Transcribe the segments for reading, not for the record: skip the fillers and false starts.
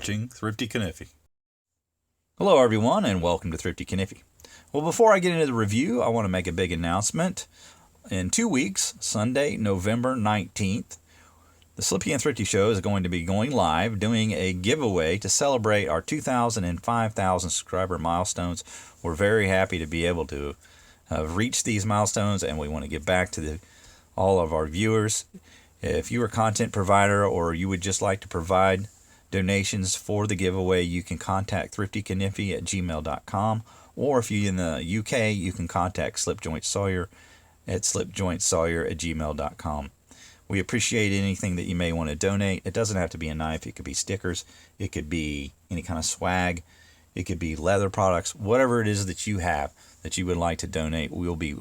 watching Thrifty Kaniffy. Hello everyone and welcome to Thrifty Kaniffy. Well, before I get into the review, I want to make a big announcement. In 2 weeks, Sunday, November 19th, the Slippy and Thrifty Show is going to be going live, doing a giveaway to celebrate our 2,000 and 5,000 subscriber milestones. We're very happy to be able to have reached these milestones, and we want to give back to all of our viewers. If you're a content provider or you would just like to provide donations for the giveaway, you can contact thriftyKaniffy@gmail.com, or if you're in the UK, you can contact slipjointsawyer at slipjointsawyer@gmail.com. We appreciate anything that you may want to donate. It doesn't have to be a knife. It could be stickers. It could be any kind of swag. It could be leather products. Whatever it is that you have that you would like to donate, we'll be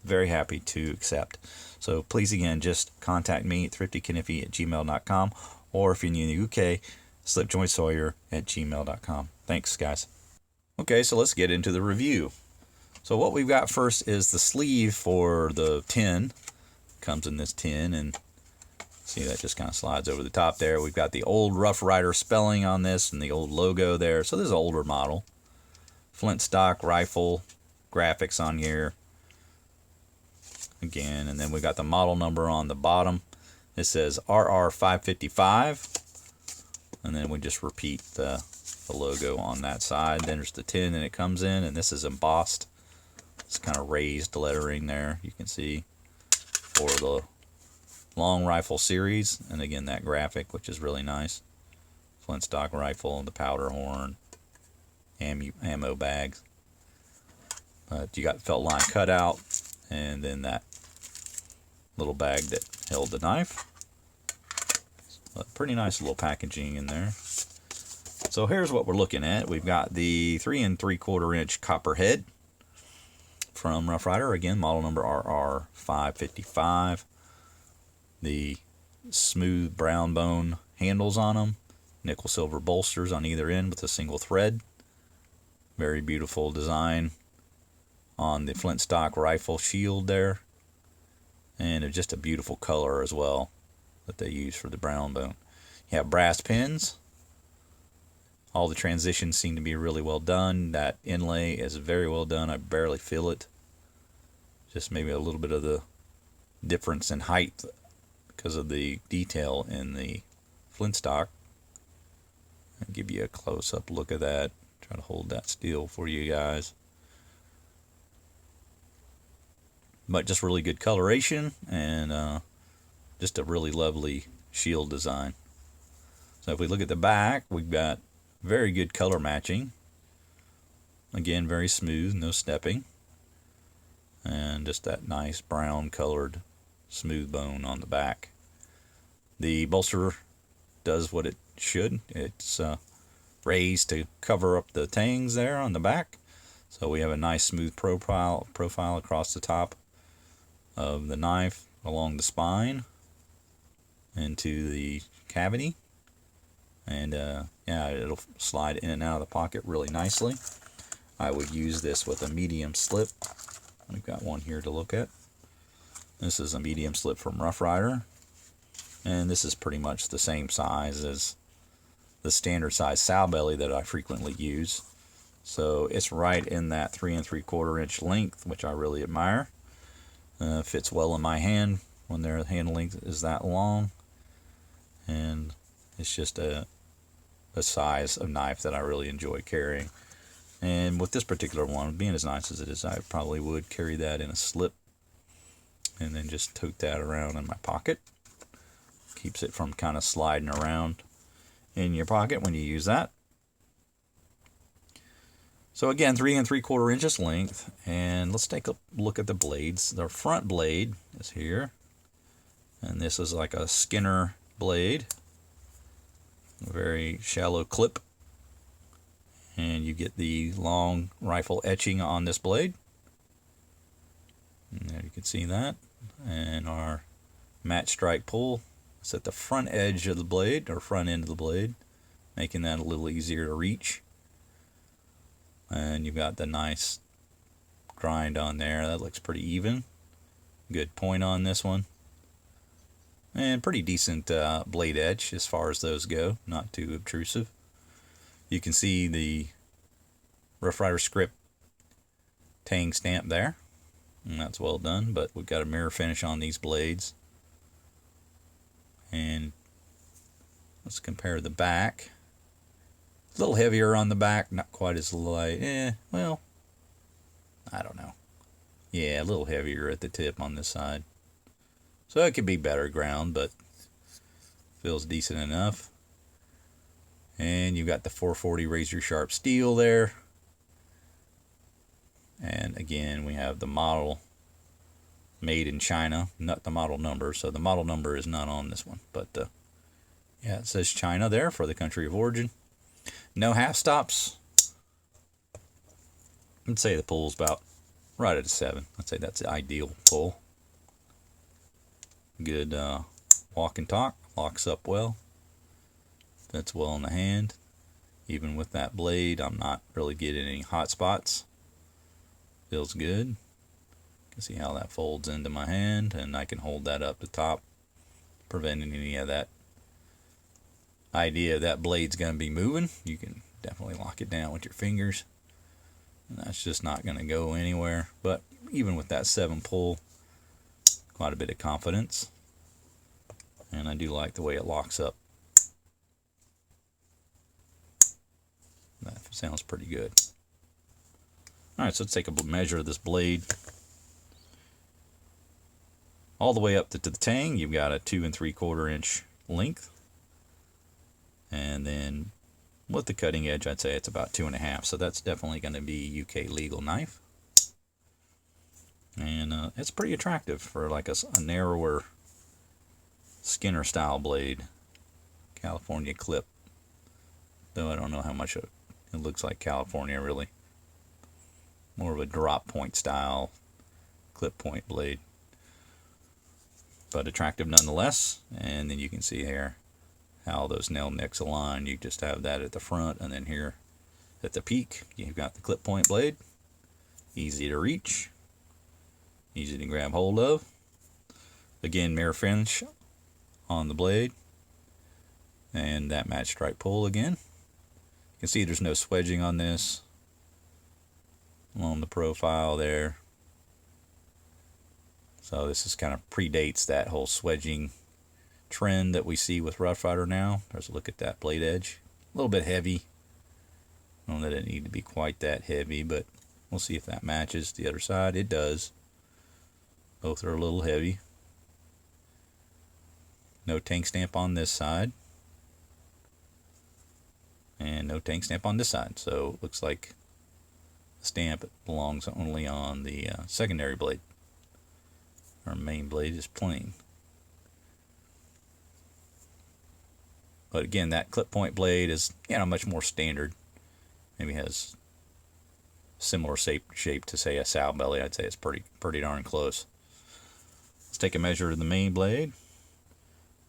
very happy to accept. So please, again, just contact me at thriftyKaniffy@gmail.com, or if you're in the UK, slipjointsawyer@gmail.com. Thanks, guys. Okay, so let's get into the review. So what we've got first is the sleeve for the tin. Comes in this tin, and see that just kind of slides over the top there. We've got the old Rough Ryder spelling on this and the old logo there. So this is an older model. Flintstock rifle graphics on here. Again, and then we got the model number on the bottom. It says RR555, and then we just repeat the logo on that side. Then there's the tin and it comes in, and this is embossed. It's kind of raised lettering there, you can see, for the long rifle series. And again, that graphic, which is really nice. Flintstock rifle, the powder horn, ammo bags. You got felt line cutout, and then that little bag that held the knife. But pretty nice little packaging in there. So here's what we're looking at. We've got the 3 3/4 inch Copperhead from Rough Ryder. Again, model number RR555. The smooth brown bone handles on them. Nickel silver bolsters on either end with a single thread. Very beautiful design on the flintstock rifle shield there, and just a beautiful color as well that they use for the brown bone. You have brass pins. All the transitions seem to be really well done. That inlay is very well done. I barely feel it. Just maybe a little bit of the difference in height because of the detail in the flintstock. I'll give you a close-up look at that. Try to hold that still for you guys. But just really good coloration, and just a really lovely shield design. So if we look at the back, we've got very good color matching. Again, very smooth, no stepping. And just that nice brown colored smooth bone on the back. The bolster does what it should. It's raised to cover up the tangs there on the back. So we have a nice smooth profile across the top of the knife, along the spine, into the cavity. And yeah, it'll slide in and out of the pocket really nicely. I would use this with a medium slip. We've got one here to look at. This is a medium slip from Rough Ryder, and this is pretty much the same size as the standard size sow belly that I frequently use. So it's right in that 3 3/4 inch length, which I really admire. Fits well in my hand when their hand length is that long, and it's just a size of knife that I really enjoy carrying. And with this particular one, being as nice as it is, I probably would carry that in a slip and then just tote that around in my pocket. Keeps it from kind of sliding around in your pocket when you use that. So again, 3 3/4 inches length, and let's take a look at the blades. The front blade is here, and this is like a Skinner blade, a very shallow clip, and you get the long rifle etching on this blade. And there you can see that, and our match strike pull is at the front edge of the blade, or front end of the blade, making that a little easier to reach. And you've got the nice grind on there. That looks pretty even. Good point on this one. And pretty decent blade edge as far as those go. Not too obtrusive. You can see the Rough Rider script tang stamp there, and that's well done. But we've got a mirror finish on these blades. And let's compare the back. A little heavier on the back, not quite as light. Well, I don't know. Yeah, a little heavier at the tip on this side. So it could be better ground, but feels decent enough. And you've got the 440 razor sharp steel there. And again, we have the model made in China, not the model number. So the model number is not on this one, but yeah, it says China there for the country of origin. No half stops. I'd say the pull's about right at a 7. I'd say that's the ideal pull. Good walk and talk, locks up well, fits well in the hand. Even with that blade, I'm not really getting any hot spots. Feels good. You can see how that folds into my hand, and I can hold that up the top, preventing any of that idea that blade's going to be moving. You can definitely lock it down with your fingers, and that's just not going to go anywhere. But even with that 7 pull, quite a bit of confidence, and I do like the way it locks up. That sounds pretty good. Alright, so let's take a measure of this blade. All the way up to the tang, you've got a 2 3/4 inch length. And then with the cutting edge, I'd say it's about 2.5. So that's definitely going to be UK legal knife. And it's pretty attractive for like a narrower Skinner style blade. California clip. Though I don't know how much it looks like California really. More of a drop point style clip point blade. But attractive nonetheless. And then you can see here how those nail necks align. You just have that at the front, and then here at the peak you've got the clip point blade. Easy to reach, easy to grab hold of. Again, mirror finish on the blade, and that match stripe pull again. You can see there's no swedging on this along the profile there. So this is kind of predates that whole swedging trend that we see with Rough Rider now. There's a look at that blade edge. A little bit heavy. I don't know that it need to be quite that heavy, but we'll see if that matches the other side. It does. Both are a little heavy. No tank stamp on this side. And no tank stamp on this side. So it looks like the stamp belongs only on the secondary blade. Our main blade is plain. But again, that clip point blade is, much more standard. Maybe has similar shape to, say, a sow belly. I'd say it's pretty darn close. Let's take a measure of the main blade.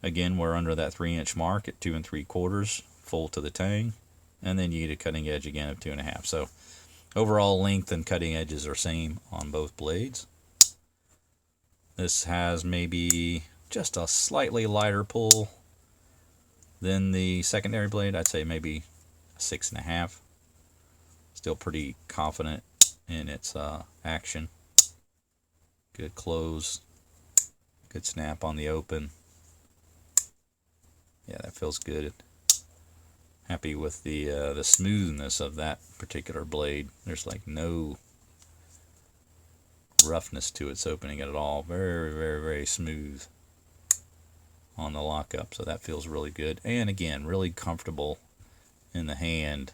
Again, we're under that 3-inch mark at 2 3/4, full to the tang. And then you get a cutting edge again of 2.5. So overall length and cutting edges are same on both blades. This has maybe just a slightly lighter pull than the secondary blade. I'd say maybe a 6.5. Still pretty confident in its action. Good close. Good snap on the open. Yeah, that feels good. Happy with the smoothness of that particular blade. There's like no roughness to its opening at all. Very, very, very smooth on the lockup, so that feels really good. And again, really comfortable in the hand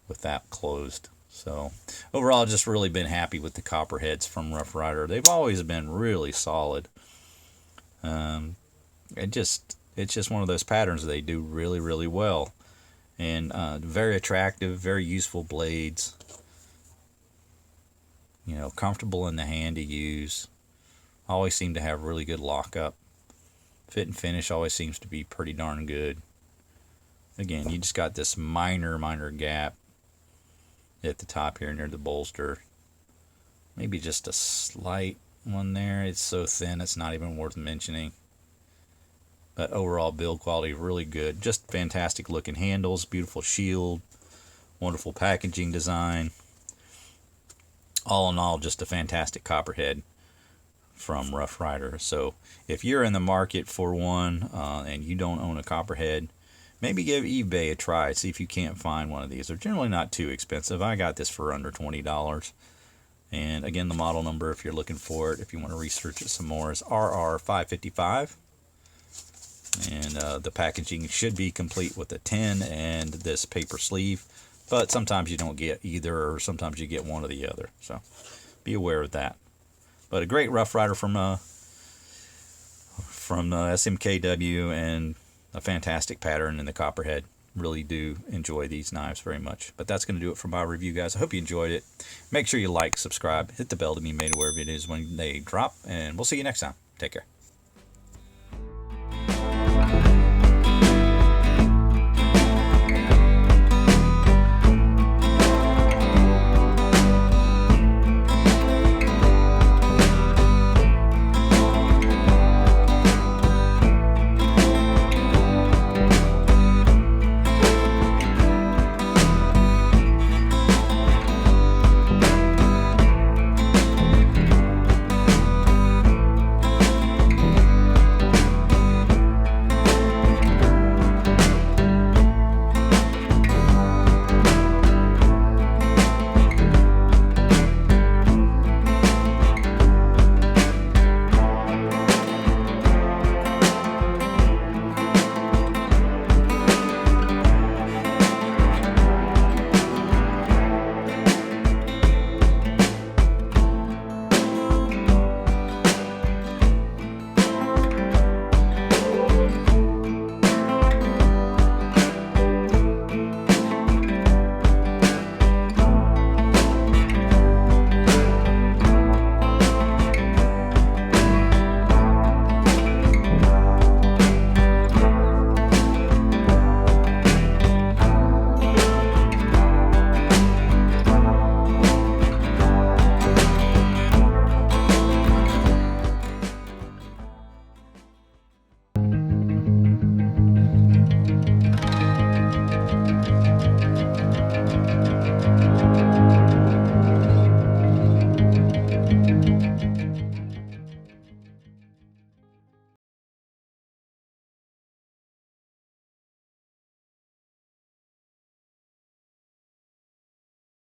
with that closed. So overall, just really been happy with the Copperheads from Rough Rider. They've always been really solid. It's just one of those patterns they do really, really well, and very attractive, very useful blades. Comfortable in the hand to use. Always seem to have really good lockup. Fit and finish always seems to be pretty darn good. Again, you just got this minor gap at the top here near the bolster. Maybe just a slight one there. It's so thin it's not even worth mentioning. But overall build quality really good. Just fantastic looking handles, beautiful shield, wonderful packaging design. All in all, just a fantastic Copperhead from Rough Ryder. So if you're in the market for one and you don't own a Copperhead, maybe give eBay a try. See if you can't find one of these. They're generally not too expensive. I got this for under $20. And again, the model number, if you're looking for it, if you want to research it some more, is RR555. And the packaging should be complete with a tin and this paper sleeve. But sometimes you don't get either, or sometimes you get one or the other. So be aware of that. But a great Rough Ryder from SMKW, and a fantastic pattern in the Copperhead. Really do enjoy these knives very much. But that's going to do it for my review, guys. I hope you enjoyed it. Make sure you like, subscribe, hit the bell to be made aware of videos when they drop, and we'll see you next time. Take care.